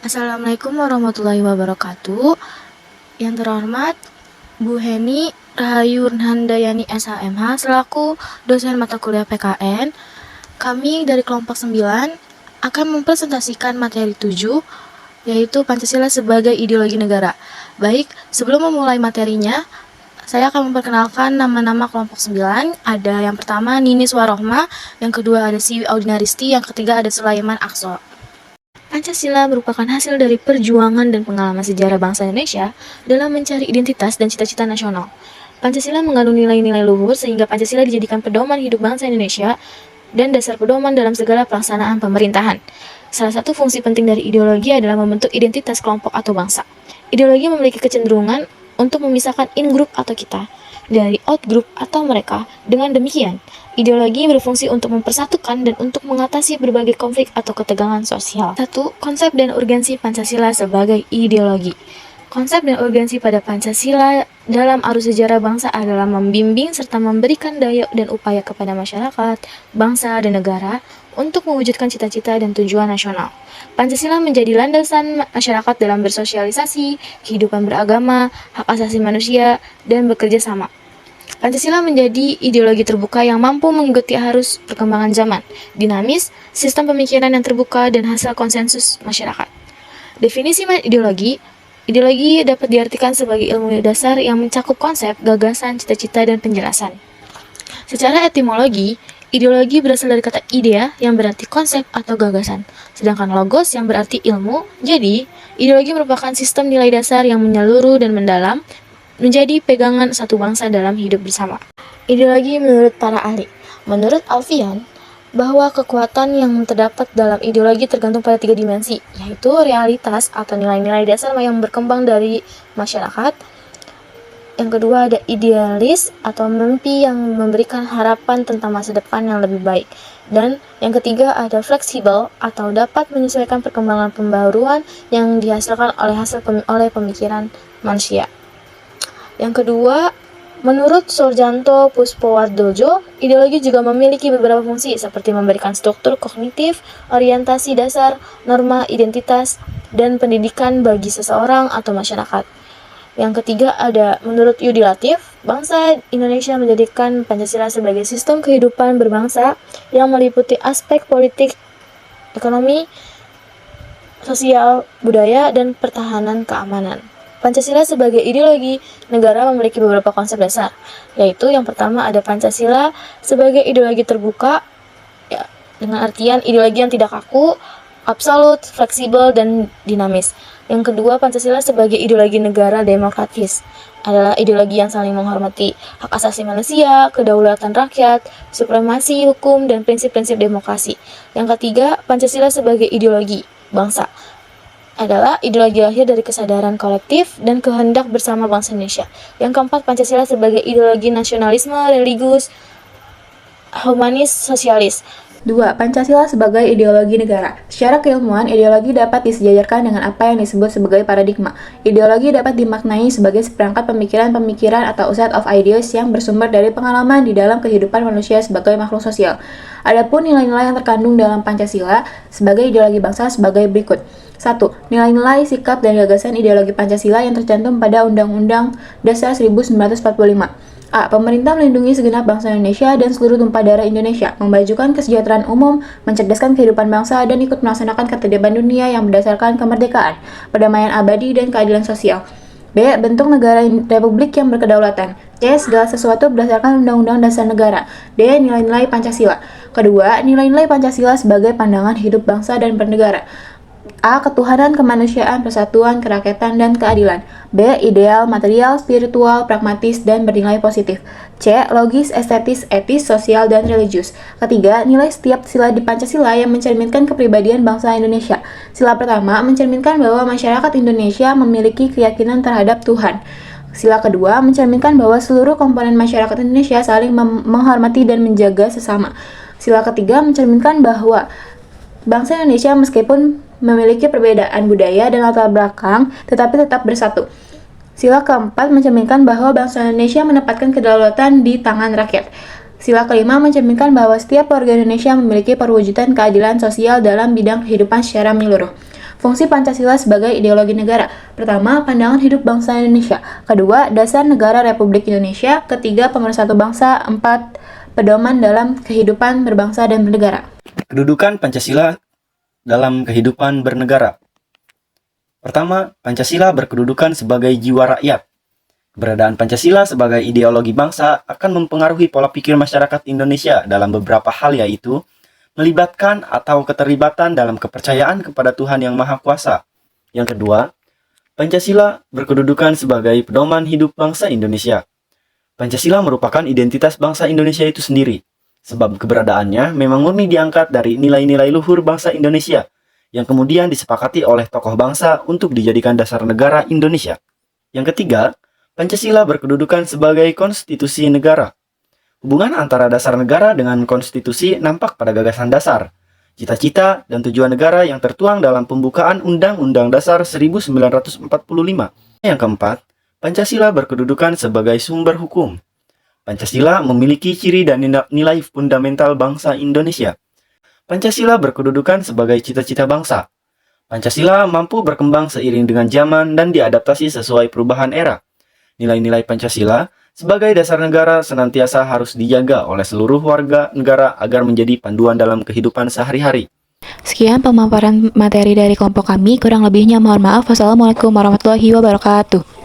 Assalamualaikum warahmatullahi wabarakatuh. Yang terhormat Bu Heni Rahayu Handayani SHMH selaku dosen mata kuliah PKN. Kami dari kelompok 9 akan mempresentasikan materi 7, yaitu Pancasila sebagai ideologi negara. Baik, sebelum memulai materinya, saya akan memperkenalkan nama-nama kelompok 9. Ada yang pertama Ninis Warohma, yang kedua ada Siwi Audinaristi, yang ketiga ada Sulaiman Aqsa. Pancasila merupakan hasil dari perjuangan dan pengalaman sejarah bangsa Indonesia dalam mencari identitas dan cita-cita nasional. Pancasila mengandung nilai-nilai luhur sehingga Pancasila dijadikan pedoman hidup bangsa Indonesia dan dasar pedoman dalam segala pelaksanaan pemerintahan. Salah satu fungsi penting dari ideologi adalah membentuk identitas kelompok atau bangsa. Ideologi memiliki kecenderungan untuk memisahkan in-group atau kita dari out-group atau mereka. Dengan demikian, ideologi berfungsi untuk mempersatukan dan untuk mengatasi berbagai konflik atau ketegangan sosial. 1. Konsep dan urgensi Pancasila sebagai ideologi. Konsep dan urgensi pada Pancasila dalam arus sejarah bangsa adalah membimbing serta memberikan daya dan upaya kepada masyarakat, bangsa, dan negara untuk mewujudkan cita-cita dan tujuan nasional. Pancasila menjadi landasan masyarakat dalam bersosialisasi, kehidupan beragama, hak asasi manusia, dan bekerja sama. Pancasila menjadi ideologi terbuka yang mampu mengikuti arus perkembangan zaman, dinamis, sistem pemikiran yang terbuka, dan hasil konsensus masyarakat. Definisi ideologi dapat diartikan sebagai ilmu dasar yang mencakup konsep, gagasan, cita-cita, dan penjelasan. Secara etimologi, ideologi berasal dari kata idea yang berarti konsep atau gagasan, sedangkan logos yang berarti ilmu. Jadi, ideologi merupakan sistem nilai dasar yang menyeluruh dan mendalam, menjadi pegangan satu bangsa dalam hidup bersama. Ideologi menurut para ahli. Menurut Alfian, bahwa kekuatan yang terdapat dalam ideologi tergantung pada 3 dimensi, yaitu realitas atau nilai-nilai dasar yang berkembang dari masyarakat. Yang kedua ada idealis atau mimpi yang memberikan harapan tentang masa depan yang lebih baik. Dan yang ketiga ada fleksibel atau dapat menyesuaikan perkembangan pembaruan yang dihasilkan oleh pemikiran manusia. Yang kedua, menurut Surjanto Puspowardojo, ideologi juga memiliki beberapa fungsi seperti memberikan struktur kognitif, orientasi dasar, norma, identitas, dan pendidikan bagi seseorang atau masyarakat. Yang ketiga ada menurut Yudi Latif, bangsa Indonesia menjadikan Pancasila sebagai sistem kehidupan berbangsa yang meliputi aspek politik, ekonomi, sosial, budaya, dan pertahanan keamanan. Pancasila sebagai ideologi negara memiliki beberapa konsep dasar, yaitu yang pertama ada Pancasila sebagai ideologi terbuka, ya, dengan artian ideologi yang tidak kaku, absolut, fleksibel, dan dinamis. Yang kedua, Pancasila sebagai ideologi negara demokratis adalah ideologi yang saling menghormati hak asasi manusia, kedaulatan rakyat, supremasi hukum, dan prinsip-prinsip demokrasi. Yang ketiga, Pancasila sebagai ideologi bangsa adalah ideologi lahir dari kesadaran kolektif dan kehendak bersama bangsa Indonesia. Yang keempat, Pancasila sebagai ideologi nasionalisme, religius, humanis, sosialis. 2. Pancasila sebagai ideologi negara. Secara keilmuan, ideologi dapat disejajarkan dengan apa yang disebut sebagai paradigma. Ideologi dapat dimaknai sebagai seperangkat pemikiran-pemikiran atau set of ideas yang bersumber dari pengalaman di dalam kehidupan manusia sebagai makhluk sosial. Adapun nilai-nilai yang terkandung dalam Pancasila sebagai ideologi bangsa sebagai berikut. 1. Nilai-nilai, sikap, dan gagasan ideologi Pancasila yang tercantum pada Undang-Undang Dasar 1945. A. Pemerintah melindungi segenap bangsa Indonesia dan seluruh tumpah darah Indonesia, memajukan kesejahteraan umum, mencerdaskan kehidupan bangsa, dan ikut melaksanakan ketertiban dunia yang berdasarkan kemerdekaan, perdamaian abadi, dan keadilan sosial. B. Bentuk negara republik yang berkedaulatan. C. Segala sesuatu berdasarkan Undang-Undang Dasar Negara. D. Nilai-nilai Pancasila. Kedua, nilai-nilai Pancasila sebagai pandangan hidup bangsa dan bernegara. A. Ketuhanan, kemanusiaan, persatuan, kerakyatan, dan keadilan. B. Ideal, material, spiritual, pragmatis, dan bernilai positif. C. Logis, estetis, etis, sosial, dan religius. Ketiga, nilai setiap sila di Pancasila yang mencerminkan kepribadian bangsa Indonesia. Sila pertama mencerminkan bahwa masyarakat Indonesia memiliki keyakinan terhadap Tuhan. Sila kedua mencerminkan bahwa seluruh komponen masyarakat Indonesia saling menghormati dan menjaga sesama. Sila ketiga mencerminkan bahwa bangsa Indonesia meskipun memiliki perbedaan budaya dan latar belakang, tetapi tetap bersatu. Sila keempat mencerminkan bahwa bangsa Indonesia menempatkan kedaulatan di tangan rakyat. Sila kelima mencerminkan bahwa setiap warga Indonesia memiliki perwujudan keadilan sosial dalam bidang kehidupan secara menyeluruh. Fungsi Pancasila sebagai ideologi negara. Pertama, pandangan hidup bangsa Indonesia. Kedua, dasar negara Republik Indonesia. Ketiga, pemersatu bangsa. Empat, pedoman dalam kehidupan berbangsa dan bernegara. Kedudukan Pancasila dalam kehidupan bernegara. Pertama, Pancasila berkedudukan sebagai jiwa rakyat. Keberadaan Pancasila sebagai ideologi bangsa akan mempengaruhi pola pikir masyarakat Indonesia dalam beberapa hal, yaitu melibatkan atau keterlibatan dalam kepercayaan kepada Tuhan Yang Maha Kuasa. Yang kedua, Pancasila berkedudukan sebagai pedoman hidup bangsa Indonesia. Pancasila merupakan identitas bangsa Indonesia itu sendiri, sebab keberadaannya memang murni diangkat dari nilai-nilai luhur bangsa Indonesia, yang kemudian disepakati oleh tokoh bangsa untuk dijadikan dasar negara Indonesia. Yang ketiga, Pancasila berkedudukan sebagai konstitusi negara. Hubungan antara dasar negara dengan konstitusi nampak pada gagasan dasar, cita-cita, dan tujuan negara yang tertuang dalam pembukaan Undang-Undang Dasar 1945. Yang keempat, Pancasila berkedudukan sebagai sumber hukum. Pancasila memiliki ciri dan nilai fundamental bangsa Indonesia. Pancasila berkedudukan sebagai cita-cita bangsa. Pancasila mampu berkembang seiring dengan zaman dan diadaptasi sesuai perubahan era. Nilai-nilai Pancasila sebagai dasar negara senantiasa harus dijaga oleh seluruh warga negara agar menjadi panduan dalam kehidupan sehari-hari. Sekian pemaparan materi dari kelompok kami. Kurang lebihnya mohon maaf. Wassalamualaikum warahmatullahi wabarakatuh.